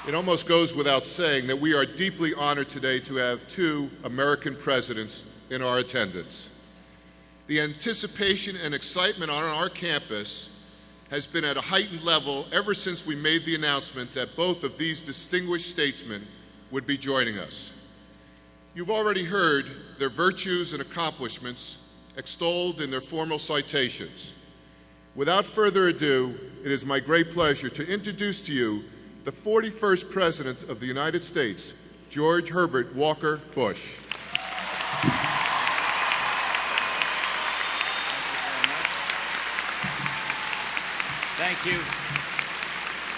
It almost goes without saying that we are deeply honored today to have two American presidents in our attendance. The anticipation and excitement on our campus has been at a heightened level ever since we made the announcement that both of these distinguished statesmen would be joining us. You've already heard their virtues and accomplishments extolled in their formal citations. Without further ado, it is my great pleasure to introduce to you the 41st President of the United States, George Herbert Walker Bush. Thank you.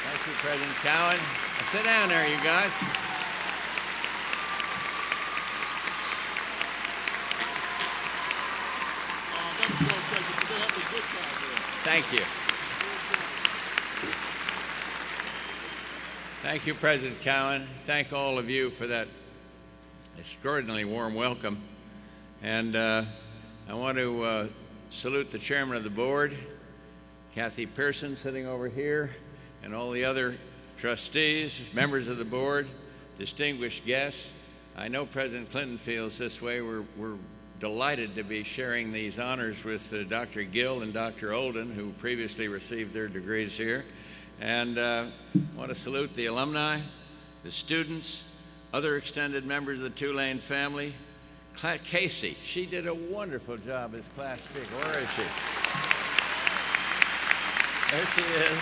Thank you, President Cowen. Now, sit down there, you guys. Thank you. Thank you, President Cowen. Thank all of you for that extraordinarily warm welcome. And I want to salute the chairman of the board, Kathy Pearson, sitting over here, and all the other trustees, members of the board, distinguished guests. I know President Clinton feels this way. We're delighted to be sharing these honors with Dr. Gill and Dr. Olden, who previously received their degrees here. And I want to salute the alumni, the students, other extended members of the Tulane family. Casey, she did a wonderful job as class speaker. Where is she? There she is.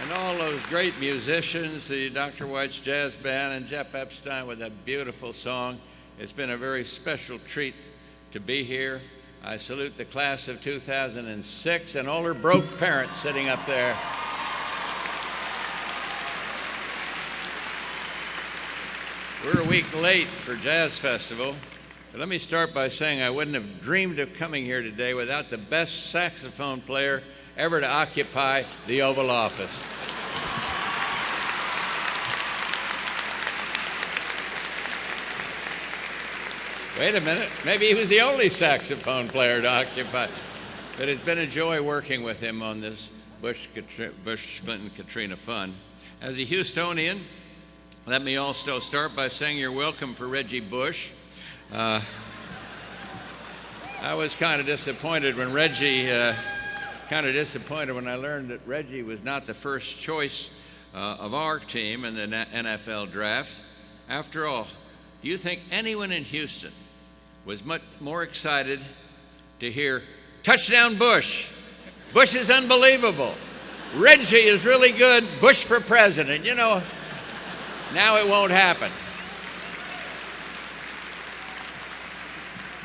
And all those great musicians, the Dr. White's Jazz Band and Jeff Epstein with that beautiful song. It's been a very special treat to be here. I salute the class of 2006 and all her broke parents sitting up there. We're a week late for Jazz Festival, but let me start by saying I wouldn't have dreamed of coming here today without the best saxophone player ever to occupy the Oval Office. Wait a minute, maybe he was the only saxophone player to occupy. But it's been a joy working with him on this Bush-Clinton-Katrina fund. As a Houstonian, let me also start by saying you're welcome for Reggie Bush. I was kind of disappointed when I learned that Reggie was not the first choice of our team in the NFL draft. After all, do you think anyone in Houston was much more excited to hear, touchdown Bush, Bush is unbelievable, Reggie is really good, Bush for president? You know, now it won't happen.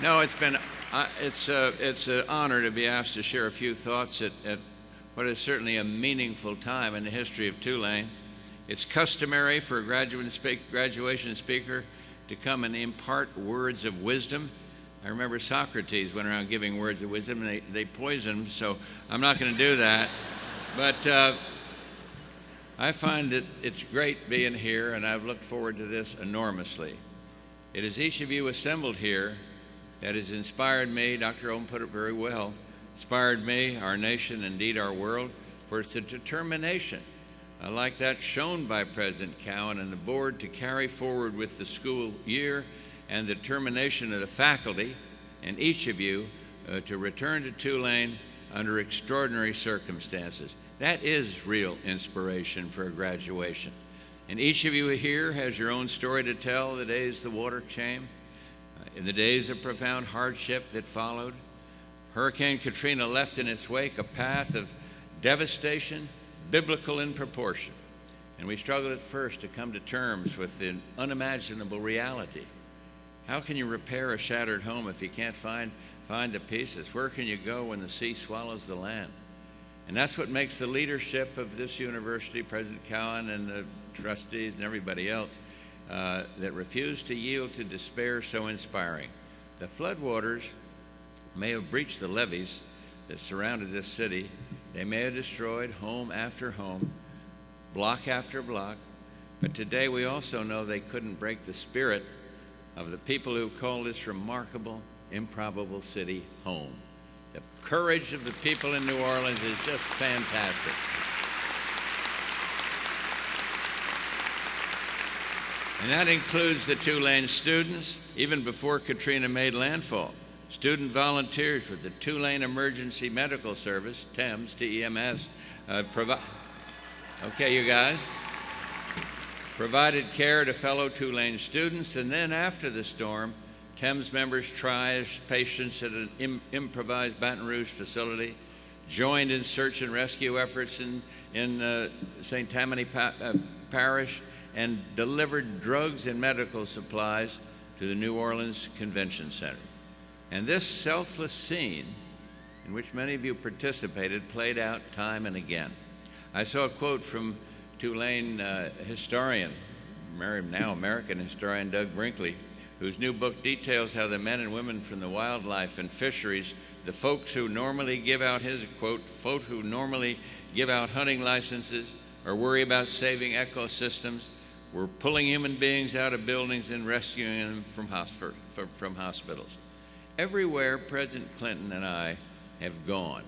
No, it's an honor to be asked to share a few thoughts at what is certainly a meaningful time in the history of Tulane. It's customary for a graduation speaker to come and impart words of wisdom. I remember Socrates went around giving words of wisdom, and they poisoned him, so I'm not going to do that. But I find that it's great being here, and I've looked forward to this enormously. It is each of you assembled here that has inspired me. Dr. Owen put it very well. Inspired me, our nation, indeed our world, for its determination, like that shown by President Cowen and the board, to carry forward with the school year, and the determination of the faculty and each of you to return to Tulane under extraordinary circumstances. That is real inspiration for a graduation. And each of you here has your own story to tell, the days the water came, in the days of profound hardship that followed. Hurricane Katrina left in its wake a path of devastation, biblical in proportion. And we struggled at first to come to terms with the unimaginable reality. How can you repair a shattered home if you can't find the pieces? Where can you go when the sea swallows the land? And that's what makes the leadership of this university, President Cowen and the trustees and everybody else, that refused to yield to despair, so inspiring. The floodwaters may have breached the levees that surrounded this city. They may have destroyed home after home, block after block, but today we also know they couldn't break the spirit of the people who call this remarkable, improbable city home. The courage of the people in New Orleans is just fantastic. And that includes the Tulane students, even before Katrina made landfall. Student volunteers with the Tulane Emergency Medical Service, TEMS, T-E-M-S, okay, you guys, provided care to fellow Tulane students, and then after the storm, TEMS members triaged patients at an improvised Baton Rouge facility, joined in search and rescue efforts in St. Tammany Parish, and delivered drugs and medical supplies to the New Orleans Convention Center. And this selfless scene, in which many of you participated, played out time and again. I saw a quote from Tulane historian, now American historian Doug Brinkley, whose new book details how the men and women from the wildlife and fisheries, the folks who normally give out his quote, folk who normally give out hunting licenses or worry about saving ecosystems, were pulling human beings out of buildings and rescuing them from hospitals. Everywhere President Clinton and I have gone,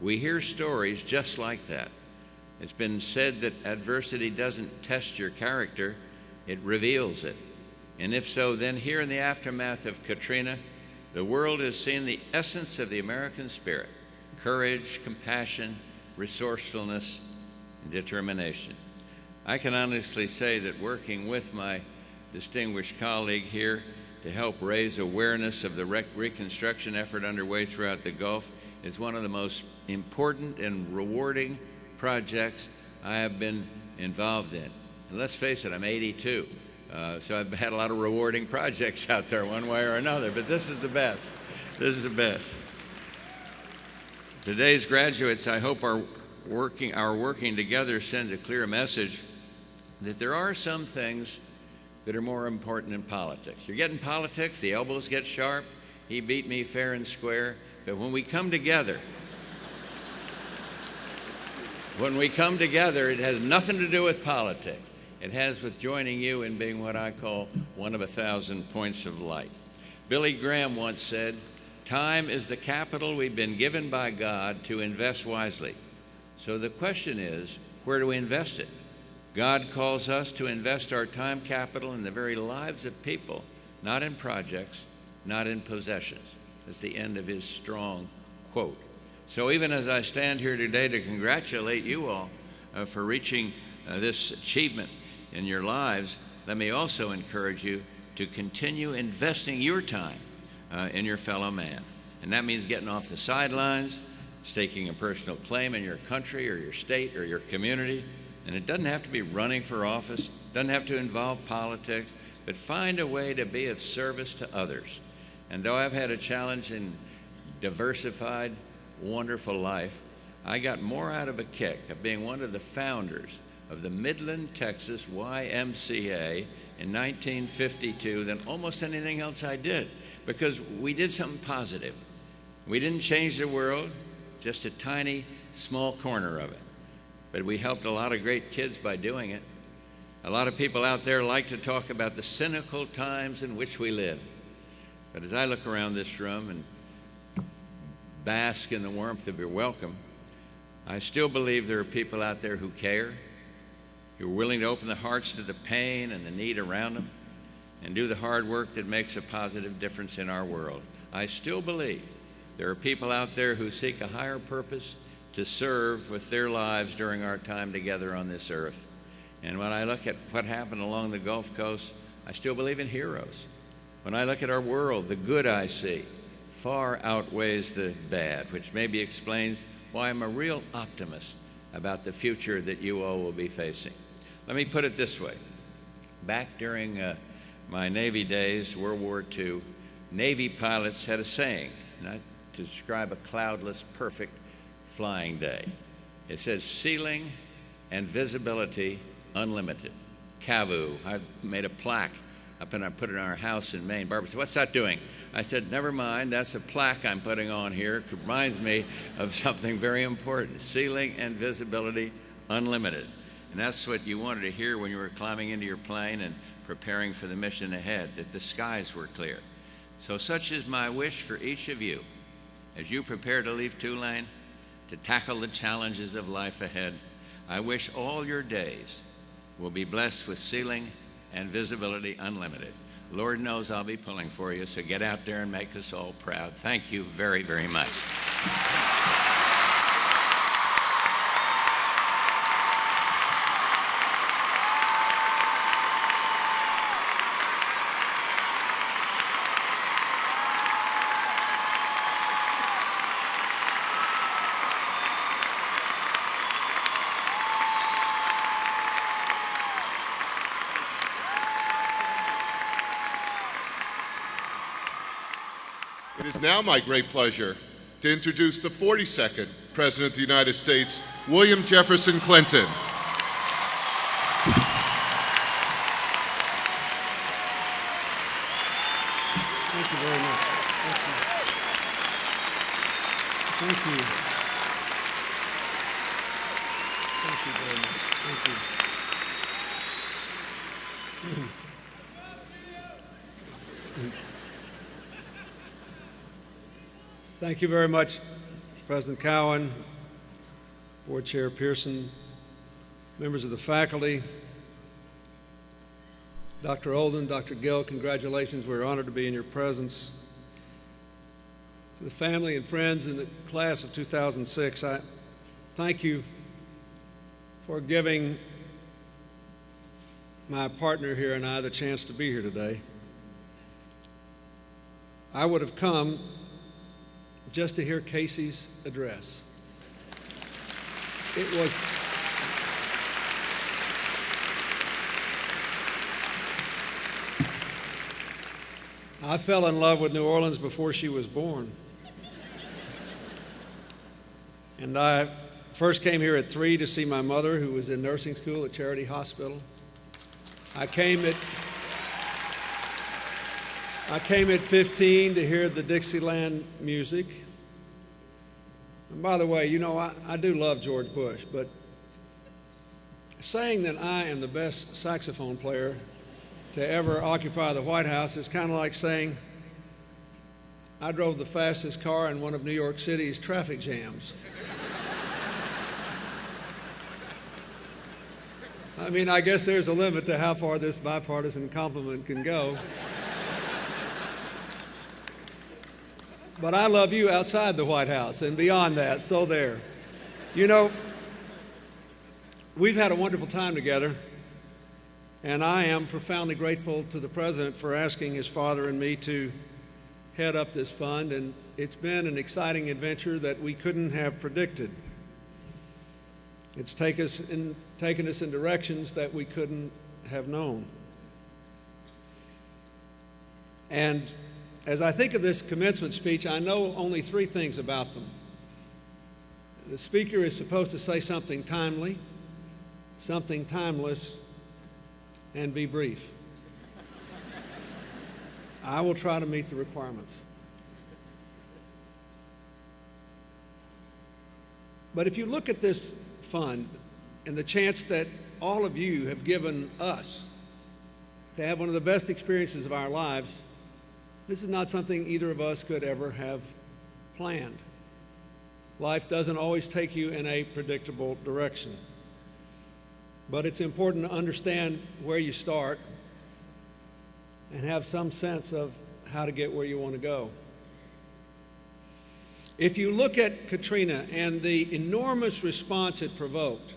we hear stories just like that. It's been said that adversity doesn't test your character, it reveals it. And if so, then here in the aftermath of Katrina, the world has seen the essence of the American spirit: courage, compassion, resourcefulness, and determination. I can honestly say that working with my distinguished colleague here to help raise awareness of the reconstruction effort underway throughout the Gulf is one of the most important and rewarding projects I have been involved in. And let's face it, I'm 82, so I've had a lot of rewarding projects out there one way or another, but this is the best. This is the best. Today's graduates, I hope, our working together sends a clear message that there are some things that are more important in politics. You get in politics, the elbows get sharp. He beat me fair and square. But when we come together, it has nothing to do with politics. It has with joining you in being what I call one of 1,000 points of light. Billy Graham once said, "Time is the capital we've been given by God to invest wisely." So the question is, where do we invest it? God calls us to invest our time capital in the very lives of people, not in projects, not in possessions. That's the end of his strong quote. So even as I stand here today to congratulate you all for reaching this achievement in your lives, let me also encourage you to continue investing your time in your fellow man. And that means getting off the sidelines, staking a personal claim in your country or your state or your community. And it doesn't have to be running for office, doesn't have to involve politics, but find a way to be of service to others. And though I've had a challenging, diversified, wonderful life, I got more out of a kick of being one of the founders of the Midland, Texas YMCA in 1952 than almost anything else I did, because we did something positive. We didn't change the world, just a tiny, small corner of it. But we helped a lot of great kids by doing it. A lot of people out there like to talk about the cynical times in which we live. But as I look around this room and bask in the warmth of your welcome, I still believe there are people out there who care, who are willing to open their hearts to the pain and the need around them, and do the hard work that makes a positive difference in our world. I still believe there are people out there who seek a higher purpose to serve with their lives during our time together on this earth. And when I look at what happened along the Gulf Coast, I still believe in heroes. When I look at our world, the good I see far outweighs the bad, which maybe explains why I'm a real optimist about the future that you all will be facing. Let me put it this way. Back during my Navy days, World War II, Navy pilots had a saying, to describe a cloudless, perfect flying day. It says, ceiling and visibility unlimited. CAVU. I made a plaque up and I put it in our house in Maine. Barbara said, "What's that doing?" I said, "Never mind, that's a plaque I'm putting on here. It reminds me of something very important. Ceiling and visibility unlimited." And that's what you wanted to hear when you were climbing into your plane and preparing for the mission ahead, that the skies were clear. So such is my wish for each of you as you prepare to leave Tulane to tackle the challenges of life ahead. I wish all your days will be blessed with ceiling and visibility unlimited. Lord knows I'll be pulling for you, so get out there and make us all proud. Thank you very, very much. It is now my great pleasure to introduce the 42nd President of the United States, William Jefferson Clinton. Thank you very much. Thank you. Thank you very much. Thank you. Thank you very much, President Cowen, Board Chair Pearson, members of the faculty, Dr. Olden, Dr. Gill, congratulations. We're honored to be in your presence. To the family and friends in the class of 2006, I thank you for giving my partner here and I the chance to be here today. I would have come just to hear Casey's address. It was I fell in love with New Orleans before she was born. And I first came here at 3 to see my mother, who was in nursing school at Charity Hospital. I came at 15 to hear the Dixieland music. And by the way, you know, I do love George Bush, but saying that I am the best saxophone player to ever occupy the White House is kind of like saying I drove the fastest car in one of New York City's traffic jams. I mean, I guess there's a limit to how far this bipartisan compliment can go. But I love you outside the White House and beyond that, so there. You know, we've had a wonderful time together, and I am profoundly grateful to the President for asking his father and me to head up this fund, and it's been an exciting adventure that we couldn't have predicted. It's taken us in directions that we couldn't have known. And as I think of this commencement speech, I know only 3 things about them. The speaker is supposed to say something timely, something timeless, and be brief. I will try to meet the requirements. But if you look at this fund and the chance that all of you have given us to have one of the best experiences of our lives, this is not something either of us could ever have planned. Life doesn't always take you in a predictable direction. But it's important to understand where you start and have some sense of how to get where you want to go. If you look at Katrina and the enormous response it provoked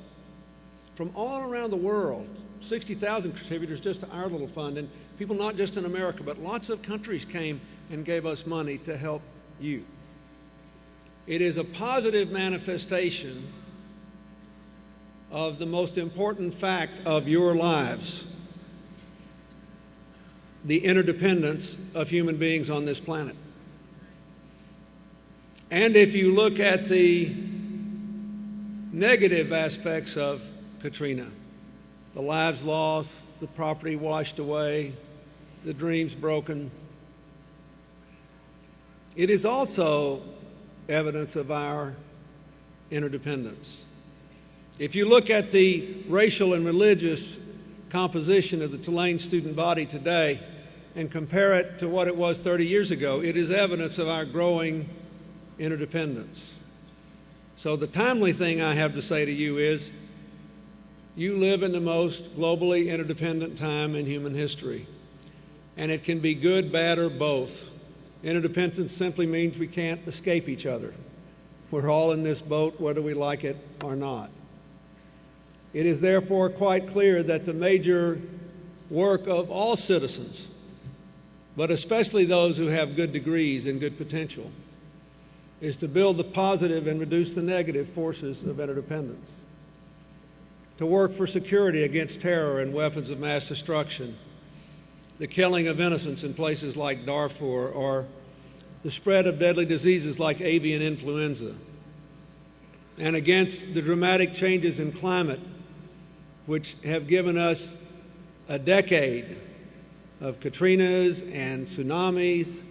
from all around the world, 60,000 contributors just to our little fund, and people not just in America, but lots of countries came and gave us money to help you. It is a positive manifestation of the most important fact of your lives, the interdependence of human beings on this planet. And if you look at the negative aspects of Katrina, the lives lost, the property washed away, the dreams broken, it is also evidence of our interdependence. If you look at the racial and religious composition of the Tulane student body today and compare it to what it was 30 years ago, it is evidence of our growing interdependence. So the timely thing I have to say to you is You live in the most globally interdependent time in human history, and it can be good, bad, or both. Interdependence simply means we can't escape each other. We're all in this boat, whether we like it or not. It is therefore quite clear that the major work of all citizens, but especially those who have good degrees and good potential, is to build the positive and reduce the negative forces of interdependence, to work for security against terror and weapons of mass destruction, the killing of innocents in places like Darfur, or the spread of deadly diseases like avian influenza, and against the dramatic changes in climate which have given us a decade of Katrinas and tsunamis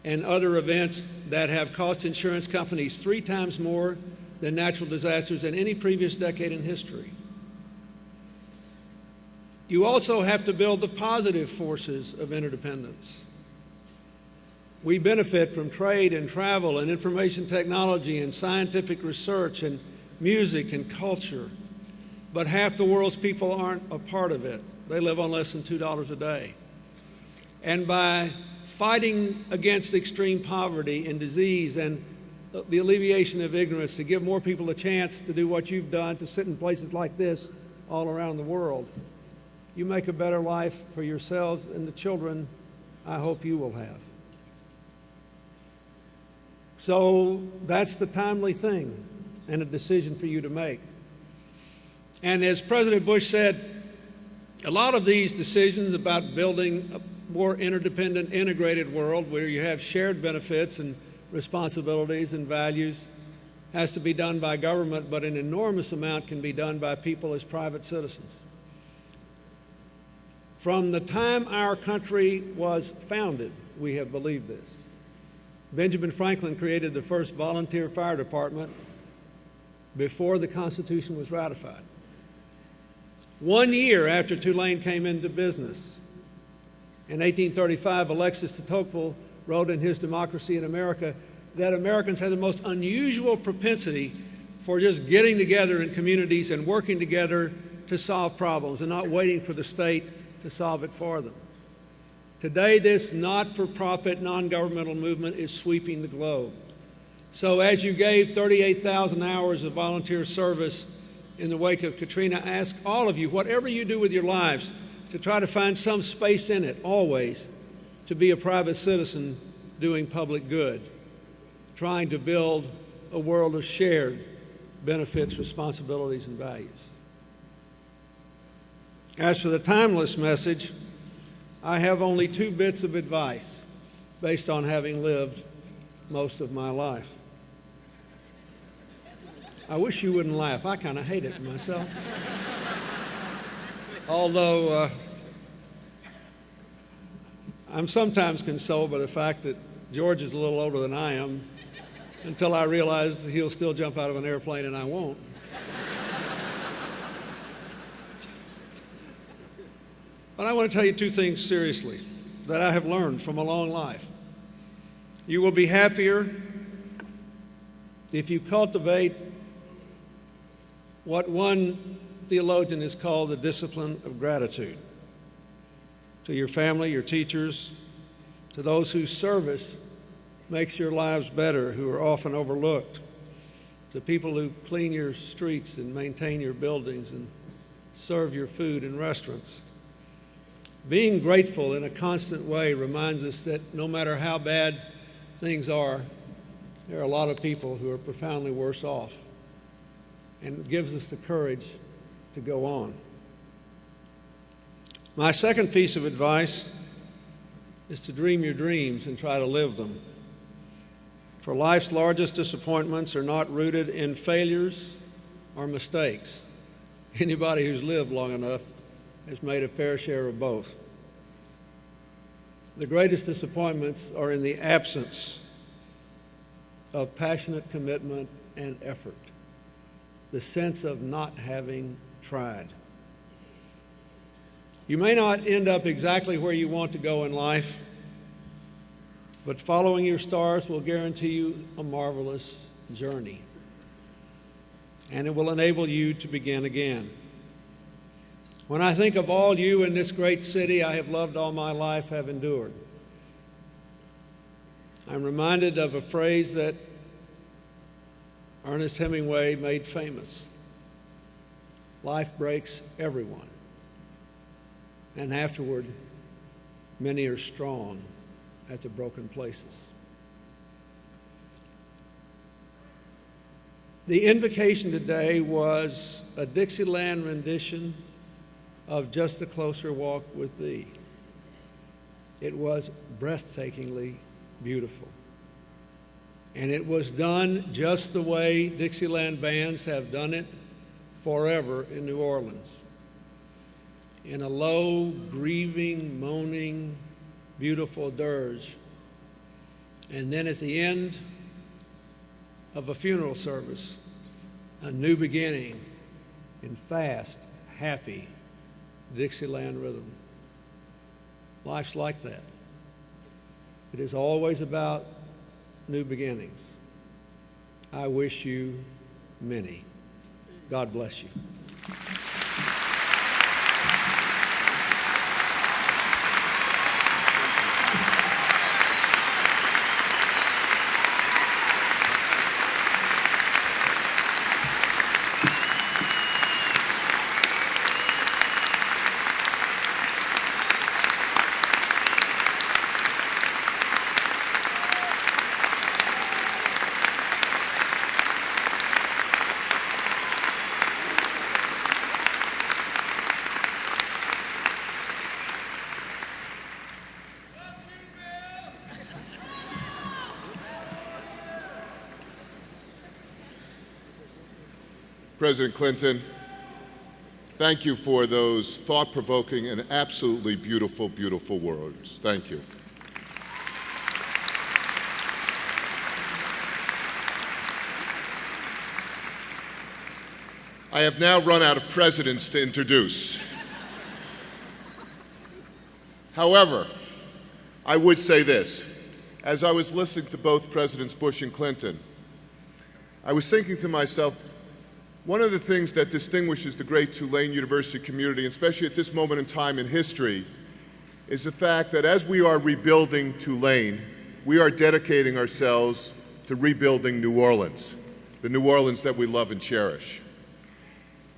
and other events that have cost insurance companies 3 times more than natural disasters in any previous decade in history. You also have to build the positive forces of interdependence. We benefit from trade and travel and information technology and scientific research and music and culture, but half the world's people aren't a part of it. They live on less than $2 a day. And by fighting against extreme poverty and disease and the alleviation of ignorance, to give more people a chance to do what you've done, to sit in places like this all around the world, you make a better life for yourselves and the children I hope you will have. So that's the timely thing and a decision for you to make. And as President Bush said, a lot of these decisions about building a more interdependent, integrated world where you have shared benefits and responsibilities and values has to be done by government, but an enormous amount can be done by people as private citizens. From the time our country was founded, we have believed this. Benjamin Franklin created the first volunteer fire department before the Constitution was ratified. 1 year after Tulane came into business, in 1835, Alexis de Tocqueville wrote in his Democracy in America that Americans had the most unusual propensity for just getting together in communities and working together to solve problems and not waiting for the state to solve it for them. Today, this not-for-profit, non-governmental movement is sweeping the globe. So as you gave 38,000 hours of volunteer service in the wake of Katrina, I ask all of you, whatever you do with your lives, to try to find some space in it, always, to be a private citizen doing public good, trying to build a world of shared benefits, responsibilities, and values. As for the timeless message, I have only 2 bits of advice based on having lived most of my life. I wish you wouldn't laugh. I kind of hate it myself. Although I'm sometimes consoled by the fact that George is a little older than I am, until I realize that he'll still jump out of an airplane and I won't. But I want to tell you 2 things seriously that I have learned from a long life. You will be happier if you cultivate what one theologian has called the discipline of gratitude. To your family, your teachers, to those whose service makes your lives better, who are often overlooked, to people who clean your streets and maintain your buildings and serve your food in restaurants. Being grateful in a constant way reminds us that no matter how bad things are, there are a lot of people who are profoundly worse off, and it gives us the courage to go on. My second piece of advice is to dream your dreams and try to live them. For life's largest disappointments are not rooted in failures or mistakes. Anybody who's lived long enough has made a fair share of both. The greatest disappointments are in the absence of passionate commitment and effort, the sense of not having tried. You may not end up exactly where you want to go in life, but following your stars will guarantee you a marvelous journey, and it will enable you to begin again. When I think of all you in this great city I have loved all my life have endured, I'm reminded of a phrase that Ernest Hemingway made famous. Life breaks everyone, and afterward, many are strong at the broken places. The invocation today was a Dixieland rendition of Just a Closer Walk with Thee. It was breathtakingly beautiful. And it was done just the way Dixieland bands have done it forever in New Orleans. In a low, grieving, moaning, beautiful dirge. And then at the end of a funeral service, a new beginning in fast, happy Dixieland rhythm. Life's like that. It is always about new beginnings. I wish you many. God bless you. President Clinton, thank you for those thought-provoking and absolutely beautiful, beautiful words. Thank you. I have now run out of presidents to introduce. However, I would say this. As I was listening to both Presidents Bush and Clinton, I was thinking to myself, one of the things that distinguishes the great Tulane University community, especially at this moment in time in history, is the fact that as we are rebuilding Tulane, we are dedicating ourselves to rebuilding New Orleans, the New Orleans that we love and cherish.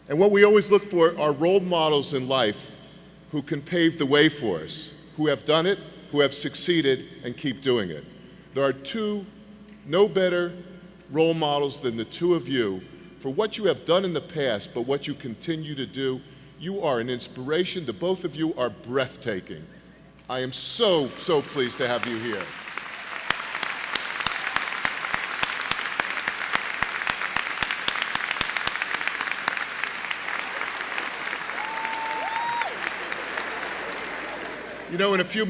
And what we always look for are role models in life who can pave the way for us, who have done it, who have succeeded, and keep doing it. There are no better role models than the two of you for what you have done in the past, but what you continue to do. You are an inspiration. The both of you are breathtaking. I am so, so pleased to have you here. You know, in a few